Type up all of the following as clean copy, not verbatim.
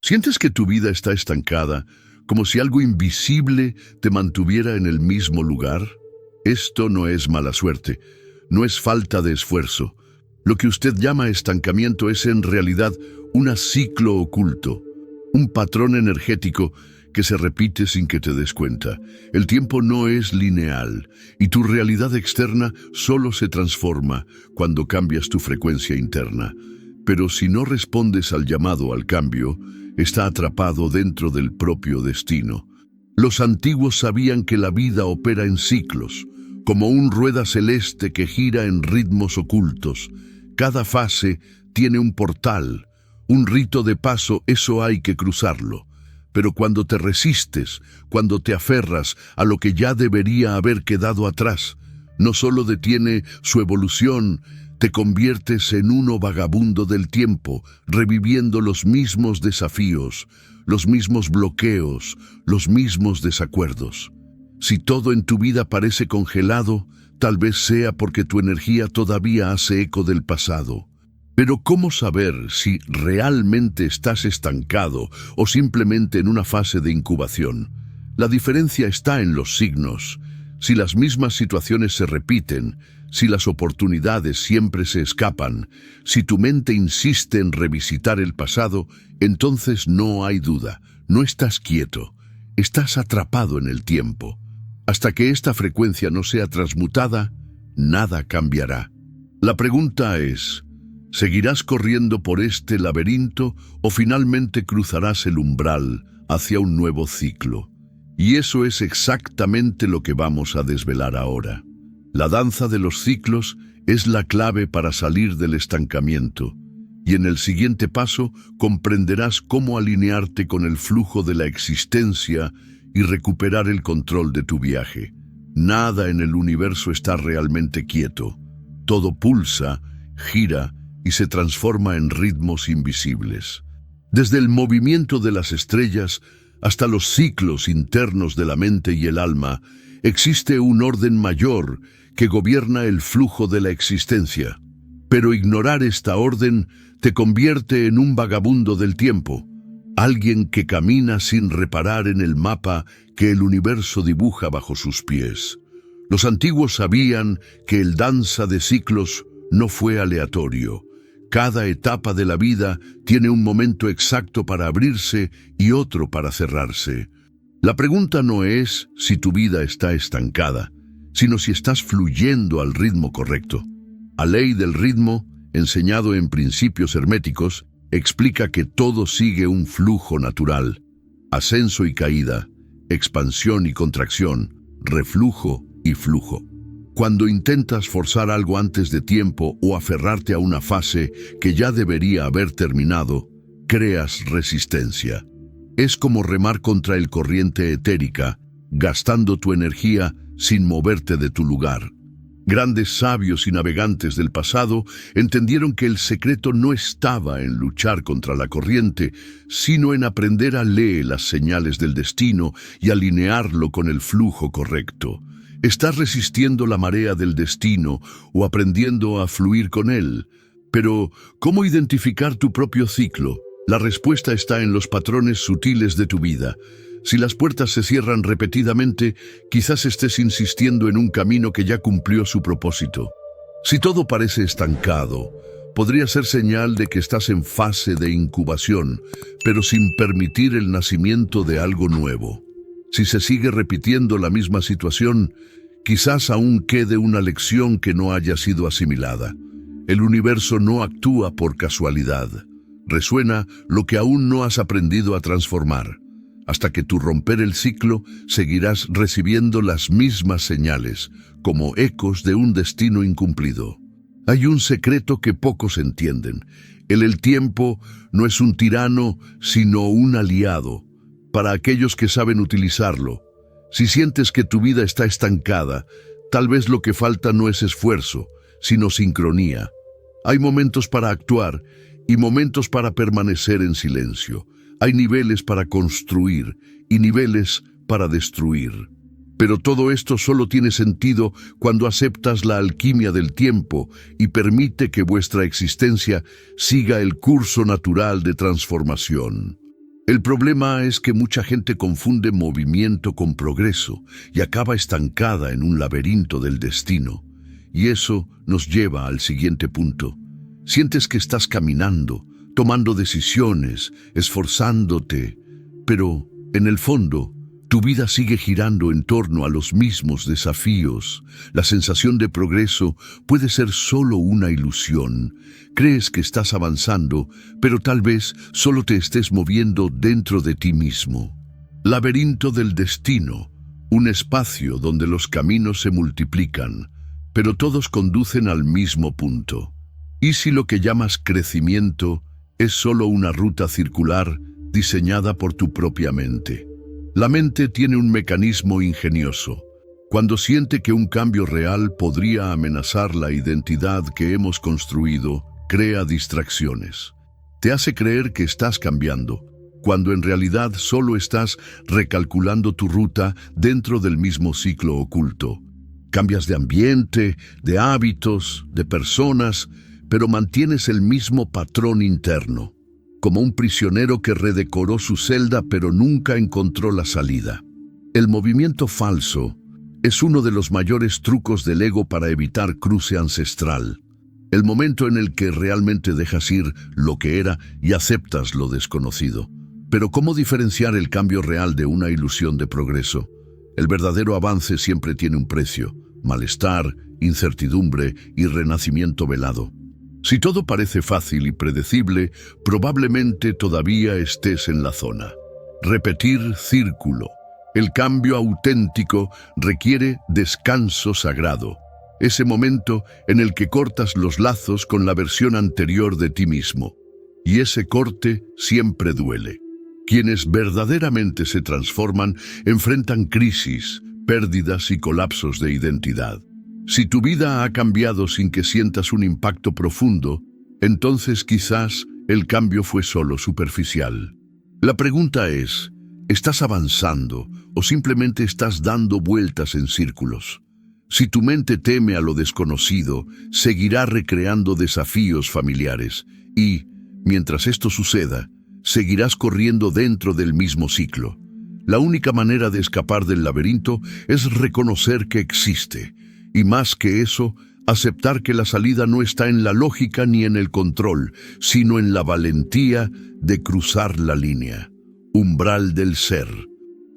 ¿Sientes que tu vida está estancada, como si algo invisible te mantuviera en el mismo lugar? Esto no es mala suerte, no es falta de esfuerzo. Lo que usted llama estancamiento es en realidad un ciclo oculto, un patrón energético que se repite sin que te des cuenta. El tiempo no es lineal y tu realidad externa solo se transforma cuando cambias tu frecuencia interna. Pero si no respondes al llamado al cambio, está atrapado dentro del propio destino. Los antiguos sabían que la vida opera en ciclos, como un rueda celeste que gira en ritmos ocultos. Cada fase tiene un portal, un rito de paso, eso hay que cruzarlo. Pero cuando te resistes, cuando te aferras a lo que ya debería haber quedado atrás, no solo detiene su evolución, te conviertes en uno vagabundo del tiempo, reviviendo los mismos desafíos, los mismos bloqueos, los mismos desacuerdos. Si todo en tu vida parece congelado, tal vez sea porque tu energía todavía hace eco del pasado. Pero ¿cómo saber si realmente estás estancado o simplemente en una fase de incubación? La diferencia está en los signos. Si las mismas situaciones se repiten, si las oportunidades siempre se escapan, si tu mente insiste en revisitar el pasado, entonces no hay duda, no estás quieto, estás atrapado en el tiempo. Hasta que esta frecuencia no sea transmutada, nada cambiará. La pregunta es: ¿seguirás corriendo por este laberinto o finalmente cruzarás el umbral hacia un nuevo ciclo? Y eso es exactamente lo que vamos a desvelar ahora. La danza de los ciclos es la clave para salir del estancamiento, y en el siguiente paso comprenderás cómo alinearte con el flujo de la existencia y recuperar el control de tu viaje. Nada en el universo está realmente quieto. Todo pulsa, gira y se transforma en ritmos invisibles. Desde el movimiento de las estrellas hasta los ciclos internos de la mente y el alma, existe un orden mayor que gobierna el flujo de la existencia. Pero ignorar esta orden te convierte en un vagabundo del tiempo, alguien que camina sin reparar en el mapa que el universo dibuja bajo sus pies. Los antiguos sabían que el danza de ciclos no fue aleatorio. Cada etapa de la vida tiene un momento exacto para abrirse y otro para cerrarse. La pregunta no es si tu vida está estancada, sino si estás fluyendo al ritmo correcto. La ley del ritmo, enseñado en Principios Herméticos, explica que todo sigue un flujo natural: ascenso y caída, expansión y contracción, reflujo y flujo. Cuando intentas forzar algo antes de tiempo o aferrarte a una fase que ya debería haber terminado, creas resistencia. Es como remar contra el corriente etérica, gastando tu energía sin moverte de tu lugar. Grandes sabios y navegantes del pasado entendieron que el secreto no estaba en luchar contra la corriente, sino en aprender a leer las señales del destino y alinearlo con el flujo correcto. ¿Estás resistiendo la marea del destino o aprendiendo a fluir con él? Pero, ¿cómo identificar tu propio ciclo? La respuesta está en los patrones sutiles de tu vida. Si las puertas se cierran repetidamente, quizás estés insistiendo en un camino que ya cumplió su propósito. Si todo parece estancado, podría ser señal de que estás en fase de incubación, pero sin permitir el nacimiento de algo nuevo. Si se sigue repitiendo la misma situación, quizás aún quede una lección que no haya sido asimilada. El universo no actúa por casualidad. Resuena lo que aún no has aprendido a transformar. Hasta que tú romper el ciclo, seguirás recibiendo las mismas señales, como ecos de un destino incumplido. Hay un secreto que pocos entienden. El tiempo no es un tirano, sino un aliado. Para aquellos que saben utilizarlo. Si sientes que tu vida está estancada, tal vez lo que falta no es esfuerzo, sino sincronía. Hay momentos para actuar y momentos para permanecer en silencio. Hay niveles para construir y niveles para destruir. Pero todo esto solo tiene sentido cuando aceptas la alquimia del tiempo y permite que vuestra existencia siga el curso natural de transformación. El problema es que mucha gente confunde movimiento con progreso y acaba estancada en un laberinto del destino. Y eso nos lleva al siguiente punto. Sientes que estás caminando, tomando decisiones, esforzándote, pero en el fondo, tu vida sigue girando en torno a los mismos desafíos. La sensación de progreso puede ser solo una ilusión. Crees que estás avanzando, pero tal vez solo te estés moviendo dentro de ti mismo. Laberinto del destino, un espacio donde los caminos se multiplican, pero todos conducen al mismo punto. ¿Y si lo que llamas crecimiento es solo una ruta circular diseñada por tu propia mente? La mente tiene un mecanismo ingenioso. Cuando siente que un cambio real podría amenazar la identidad que hemos construido, crea distracciones. Te hace creer que estás cambiando, cuando en realidad solo estás recalculando tu ruta dentro del mismo ciclo oculto. Cambias de ambiente, de hábitos, de personas, pero mantienes el mismo patrón interno, como un prisionero que redecoró su celda pero nunca encontró la salida. El movimiento falso es uno de los mayores trucos del ego para evitar cruce ancestral. El momento en el que realmente dejas ir lo que era y aceptas lo desconocido. Pero ¿cómo diferenciar el cambio real de una ilusión de progreso? El verdadero avance siempre tiene un precio: malestar, incertidumbre y renacimiento velado. Si todo parece fácil y predecible, probablemente todavía estés en la zona. Repetir círculo. El cambio auténtico requiere descanso sagrado. Ese momento en el que cortas los lazos con la versión anterior de ti mismo. Y ese corte siempre duele. Quienes verdaderamente se transforman enfrentan crisis, pérdidas y colapsos de identidad. Si tu vida ha cambiado sin que sientas un impacto profundo, entonces quizás el cambio fue solo superficial. La pregunta es, ¿estás avanzando o simplemente estás dando vueltas en círculos? Si tu mente teme a lo desconocido, seguirá recreando desafíos familiares y, mientras esto suceda, seguirás corriendo dentro del mismo ciclo. La única manera de escapar del laberinto es reconocer que existe. Y más que eso, aceptar que la salida no está en la lógica ni en el control, sino en la valentía de cruzar la línea, umbral del ser.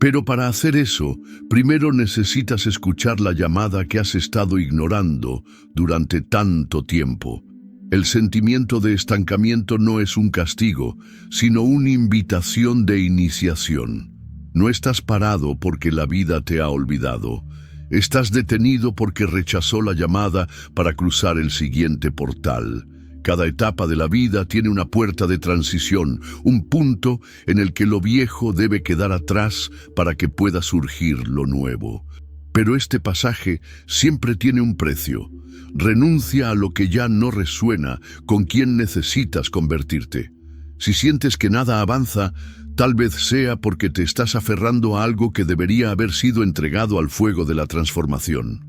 Pero para hacer eso, primero necesitas escuchar la llamada que has estado ignorando durante tanto tiempo. El sentimiento de estancamiento no es un castigo, sino una invitación de iniciación. No estás parado porque la vida te ha olvidado. Estás detenido porque rechazó la llamada para cruzar el siguiente portal. Cada etapa de la vida tiene una puerta de transición, un punto en el que lo viejo debe quedar atrás para que pueda surgir lo nuevo. Pero este pasaje siempre tiene un precio. Renuncia a lo que ya no resuena con quien necesitas convertirte. Si sientes que nada avanza, tal vez sea porque te estás aferrando a algo que debería haber sido entregado al fuego de la transformación.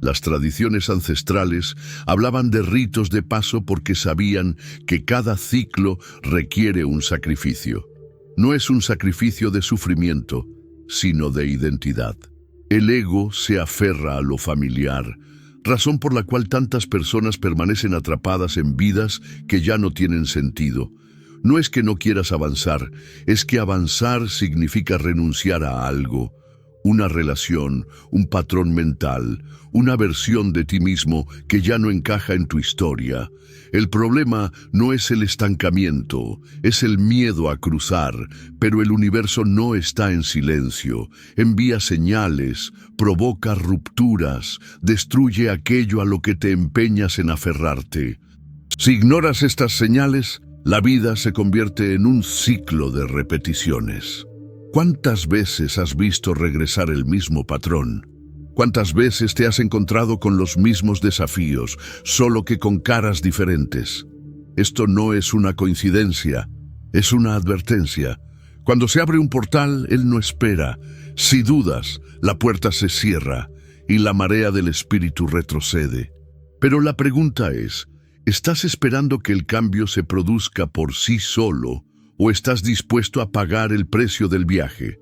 Las tradiciones ancestrales hablaban de ritos de paso porque sabían que cada ciclo requiere un sacrificio. No es un sacrificio de sufrimiento, sino de identidad. El ego se aferra a lo familiar, razón por la cual tantas personas permanecen atrapadas en vidas que ya no tienen sentido. No es que no quieras avanzar, es que avanzar significa renunciar a algo, una relación, un patrón mental, una versión de ti mismo que ya no encaja en tu historia. El problema no es el estancamiento, es el miedo a cruzar, pero el universo no está en silencio, envía señales, provoca rupturas, destruye aquello a lo que te empeñas en aferrarte. Si ignoras estas señales, la vida se convierte en un ciclo de repeticiones. ¿Cuántas veces has visto regresar el mismo patrón? ¿Cuántas veces te has encontrado con los mismos desafíos, solo que con caras diferentes? Esto no es una coincidencia, es una advertencia. Cuando se abre un portal, él no espera. Si dudas, la puerta se cierra y la marea del espíritu retrocede. Pero la pregunta es, ¿estás esperando que el cambio se produzca por sí solo ¿O estás dispuesto a pagar el precio del viaje?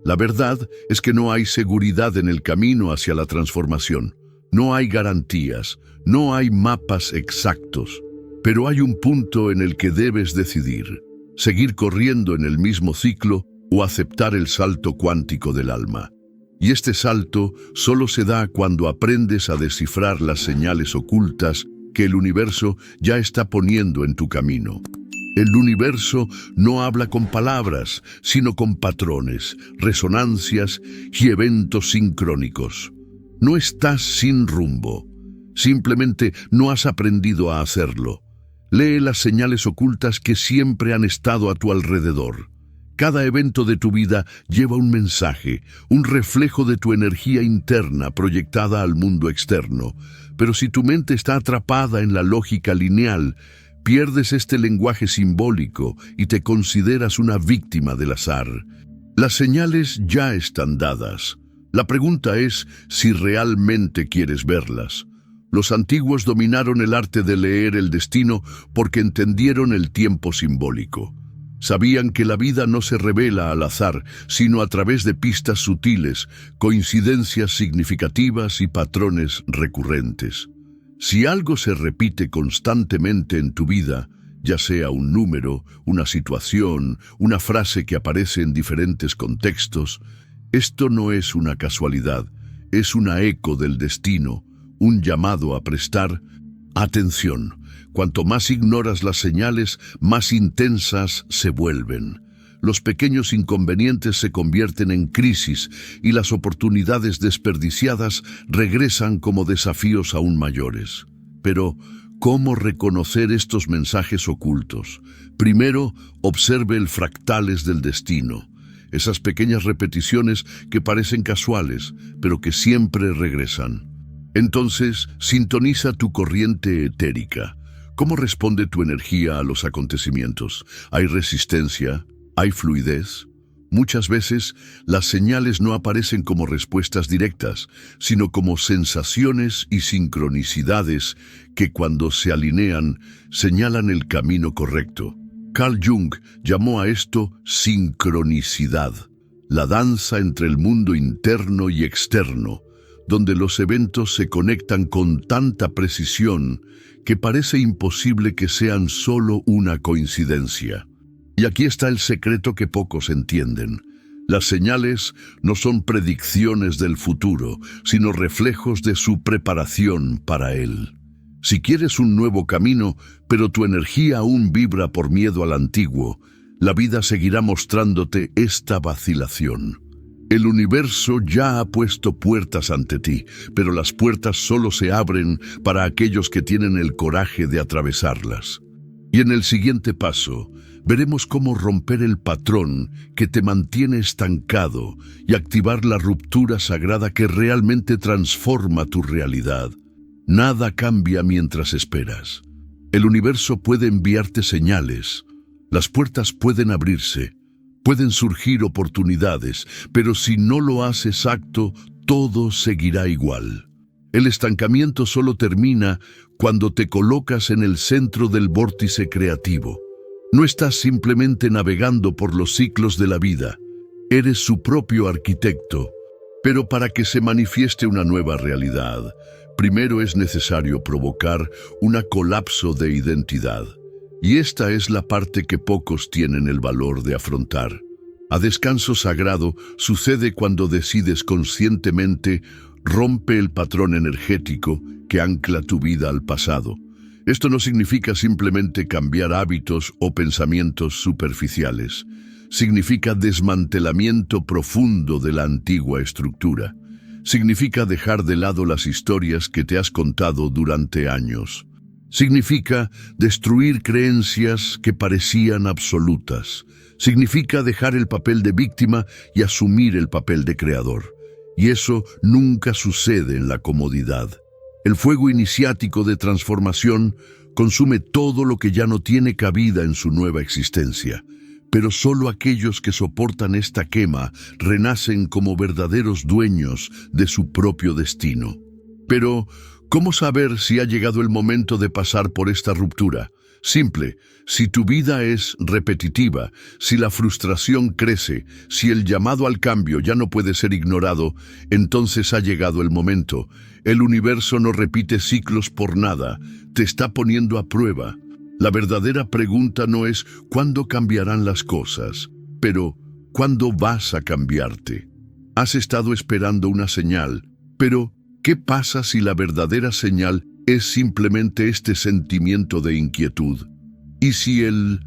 La verdad es que no hay seguridad en el camino hacia la transformación. No hay garantías, no hay mapas exactos. Pero hay un punto en el que debes decidir: seguir corriendo en el mismo ciclo o aceptar el salto cuántico del alma. Y este salto solo se da cuando aprendes a descifrar las señales ocultas que el universo ya está poniendo en tu camino. El universo no habla con palabras, sino con patrones, resonancias y eventos sincrónicos. No estás sin rumbo, simplemente no has aprendido a hacerlo. Lee las señales ocultas que siempre han estado a tu alrededor. Cada evento de tu vida lleva un mensaje, un reflejo de tu energía interna proyectada al mundo externo. Pero si tu mente está atrapada en la lógica lineal, pierdes este lenguaje simbólico y te consideras una víctima del azar. Las señales ya están dadas. La pregunta es si realmente quieres verlas. Los antiguos dominaron el arte de leer el destino porque entendieron el tiempo simbólico. Sabían que la vida no se revela al azar, sino a través de pistas sutiles, coincidencias significativas y patrones recurrentes. Si algo se repite constantemente en tu vida, ya sea un número, una situación, una frase que aparece en diferentes contextos, esto no es una casualidad, es una eco del destino, un llamado a prestar atención. Cuanto más ignoras las señales, más intensas se vuelven. Los pequeños inconvenientes se convierten en crisis y las oportunidades desperdiciadas regresan como desafíos aún mayores. Pero, ¿cómo reconocer estos mensajes ocultos? Primero, observe el fractales del destino. Esas pequeñas repeticiones que parecen casuales, pero que siempre regresan. Entonces, sintoniza tu corriente etérica. ¿Cómo responde tu energía a los acontecimientos? ¿Hay resistencia? ¿Hay fluidez? Muchas veces, las señales no aparecen como respuestas directas, sino como sensaciones y sincronicidades que cuando se alinean, señalan el camino correcto. Carl Jung llamó a esto sincronicidad, la danza entre el mundo interno y externo, donde los eventos se conectan con tanta precisión que parece imposible que sean solo una coincidencia. Y aquí está el secreto que pocos entienden. Las señales no son predicciones del futuro, sino reflejos de su preparación para él. Si quieres un nuevo camino, pero tu energía aún vibra por miedo al antiguo, la vida seguirá mostrándote esta vacilación. El universo ya ha puesto puertas ante ti, pero las puertas solo se abren para aquellos que tienen el coraje de atravesarlas. Y en el siguiente paso, veremos cómo romper el patrón que te mantiene estancado y activar la ruptura sagrada que realmente transforma tu realidad. Nada cambia mientras esperas. El universo puede enviarte señales, las puertas pueden abrirse, pueden surgir oportunidades, pero si no lo haces acto, todo seguirá igual. El estancamiento solo termina cuando te colocas en el centro del vórtice creativo. No estás simplemente navegando por los ciclos de la vida, eres su propio arquitecto. Pero para que se manifieste una nueva realidad, primero es necesario provocar un colapso de identidad. Y esta es la parte que pocos tienen el valor de afrontar. A descanso sagrado sucede cuando decides conscientemente rompe el patrón energético que ancla tu vida al pasado. Esto no significa simplemente cambiar hábitos o pensamientos superficiales. Significa desmantelamiento profundo de la antigua estructura. Significa dejar de lado las historias que te has contado durante años. Significa destruir creencias que parecían absolutas. Significa dejar el papel de víctima y asumir el papel de creador. Y eso nunca sucede en la comodidad. El fuego iniciático de transformación consume todo lo que ya no tiene cabida en su nueva existencia. Pero solo aquellos que soportan esta quema renacen como verdaderos dueños de su propio destino. Pero, ¿cómo saber si ha llegado el momento de pasar por esta ruptura? Simple, si tu vida es repetitiva, si la frustración crece, si el llamado al cambio ya no puede ser ignorado, entonces ha llegado el momento. El universo no repite ciclos por nada, te está poniendo a prueba. La verdadera pregunta no es ¿cuándo cambiarán las cosas?, pero ¿cuándo vas a cambiarte? Has estado esperando una señal, pero ¿qué pasa si la verdadera señal es simplemente este sentimiento de inquietud? ¿Y si el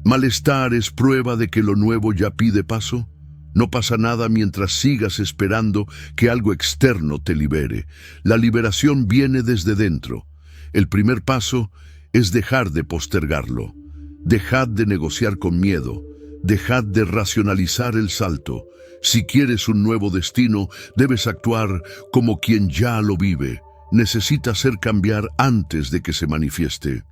malestar es prueba de que lo nuevo ya pide paso? No pasa nada mientras sigas esperando que algo externo te libere. La liberación viene desde dentro. El primer paso es dejar de postergarlo. Dejad de negociar con miedo. Dejad de racionalizar el salto. Si quieres un nuevo destino, debes actuar como quien ya lo vive. Necesita ser cambiar antes de que se manifieste.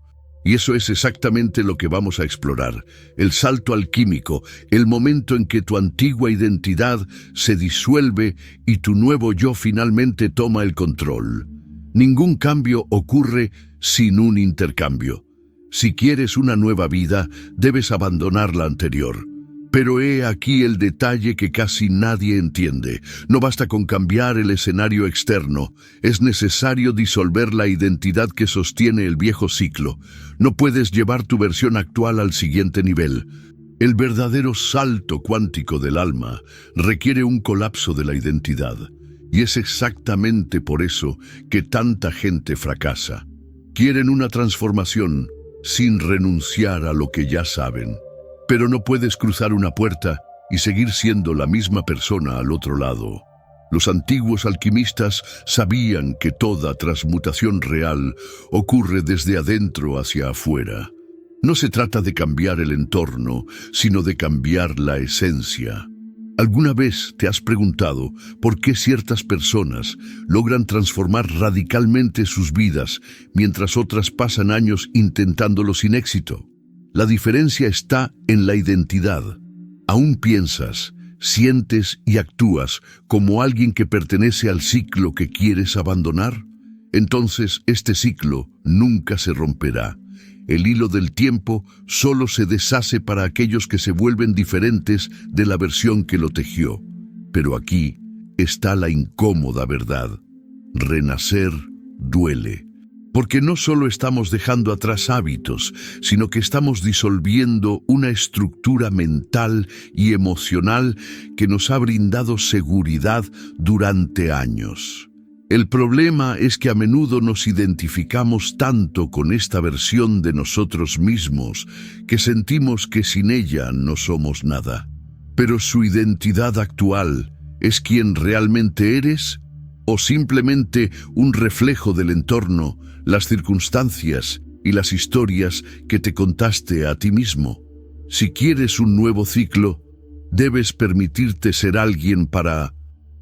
Y eso es exactamente lo que vamos a explorar, el salto alquímico, el momento en que tu antigua identidad se disuelve y tu nuevo yo finalmente toma el control. Ningún cambio ocurre sin un intercambio. Si quieres una nueva vida, debes abandonar la anterior. Pero he aquí el detalle que casi nadie entiende. No basta con cambiar el escenario externo. Es necesario disolver la identidad que sostiene el viejo ciclo. No puedes llevar tu versión actual al siguiente nivel. El verdadero salto cuántico del alma requiere un colapso de la identidad. Y es exactamente por eso que tanta gente fracasa. Quieren una transformación sin renunciar a lo que ya saben. Pero no puedes cruzar una puerta y seguir siendo la misma persona al otro lado. Los antiguos alquimistas sabían que toda transmutación real ocurre desde adentro hacia afuera. No se trata de cambiar el entorno, sino de cambiar la esencia. ¿Alguna vez te has preguntado por qué ciertas personas logran transformar radicalmente sus vidas mientras otras pasan años intentándolo sin éxito? La diferencia está en la identidad. Aún piensas, sientes y actúas como alguien que pertenece al ciclo que quieres abandonar. Entonces este ciclo nunca se romperá. El hilo del tiempo solo se deshace para aquellos que se vuelven diferentes de la versión que lo tejió. Pero aquí está la incómoda verdad. Renacer duele. Porque no solo estamos dejando atrás hábitos, sino que estamos disolviendo una estructura mental y emocional que nos ha brindado seguridad durante años. El problema es que a menudo nos identificamos tanto con esta versión de nosotros mismos que sentimos que sin ella no somos nada. Pero su identidad actual ¿es quien realmente eres? ¿O simplemente un reflejo del entorno, las circunstancias y las historias que te contaste a ti mismo? Si quieres un nuevo ciclo, debes permitirte ser alguien para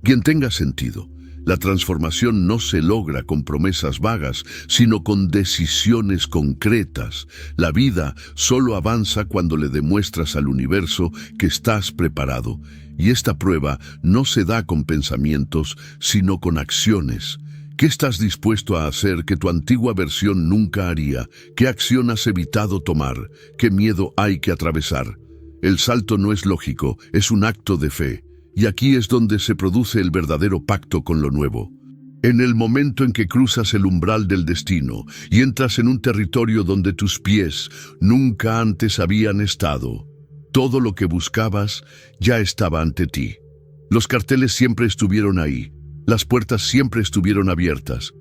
quien tenga sentido. La transformación no se logra con promesas vagas, sino con decisiones concretas. La vida solo avanza cuando le demuestras al universo que estás preparado. Y esta prueba no se da con pensamientos, sino con acciones. ¿Qué estás dispuesto a hacer que tu antigua versión nunca haría? ¿Qué acción has evitado tomar? ¿Qué miedo hay que atravesar? El salto no es lógico, es un acto de fe. Y aquí es donde se produce el verdadero pacto con lo nuevo. En el momento en que cruzas el umbral del destino y entras en un territorio donde tus pies nunca antes habían estado, todo lo que buscabas ya estaba ante ti. Los carteles siempre estuvieron ahí, las puertas siempre estuvieron abiertas.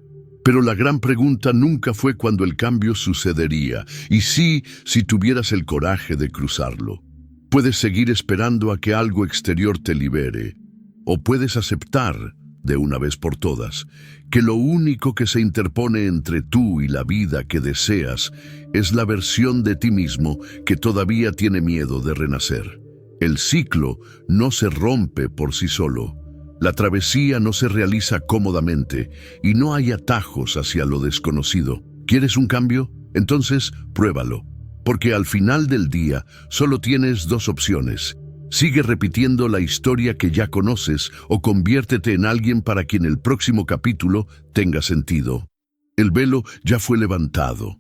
Pero la gran pregunta nunca fue cuándo el cambio sucedería, y sí, si tuvieras el coraje de cruzarlo. Puedes seguir esperando a que algo exterior te libere, o puedes aceptar, de una vez por todas, que lo único que se interpone entre tú y la vida que deseas es la versión de ti mismo que todavía tiene miedo de renacer. El ciclo no se rompe por sí solo. La travesía no se realiza cómodamente y no hay atajos hacia lo desconocido. ¿Quieres un cambio? Entonces, pruébalo. Porque al final del día solo tienes dos opciones. Sigue repitiendo la historia que ya conoces o conviértete en alguien para quien el próximo capítulo tenga sentido. El velo ya fue levantado.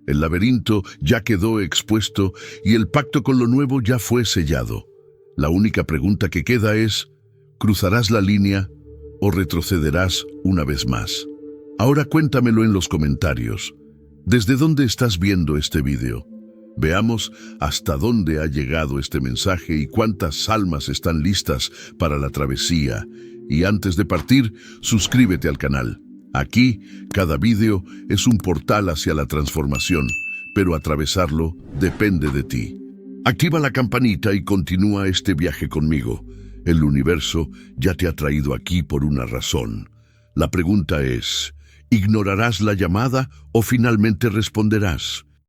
El laberinto ya quedó expuesto y el pacto con lo nuevo ya fue sellado. La única pregunta que queda es, ¿cruzarás la línea o retrocederás una vez más? Ahora cuéntamelo en los comentarios. ¿Desde dónde estás viendo este video? Veamos hasta dónde ha llegado este mensaje y cuántas almas están listas para la travesía. Y antes de partir, suscríbete al canal. Aquí, cada video es un portal hacia la transformación, pero atravesarlo depende de ti. Activa la campanita y continúa este viaje conmigo. El universo ya te ha traído aquí por una razón. La pregunta es, ¿ignorarás la llamada o finalmente responderás?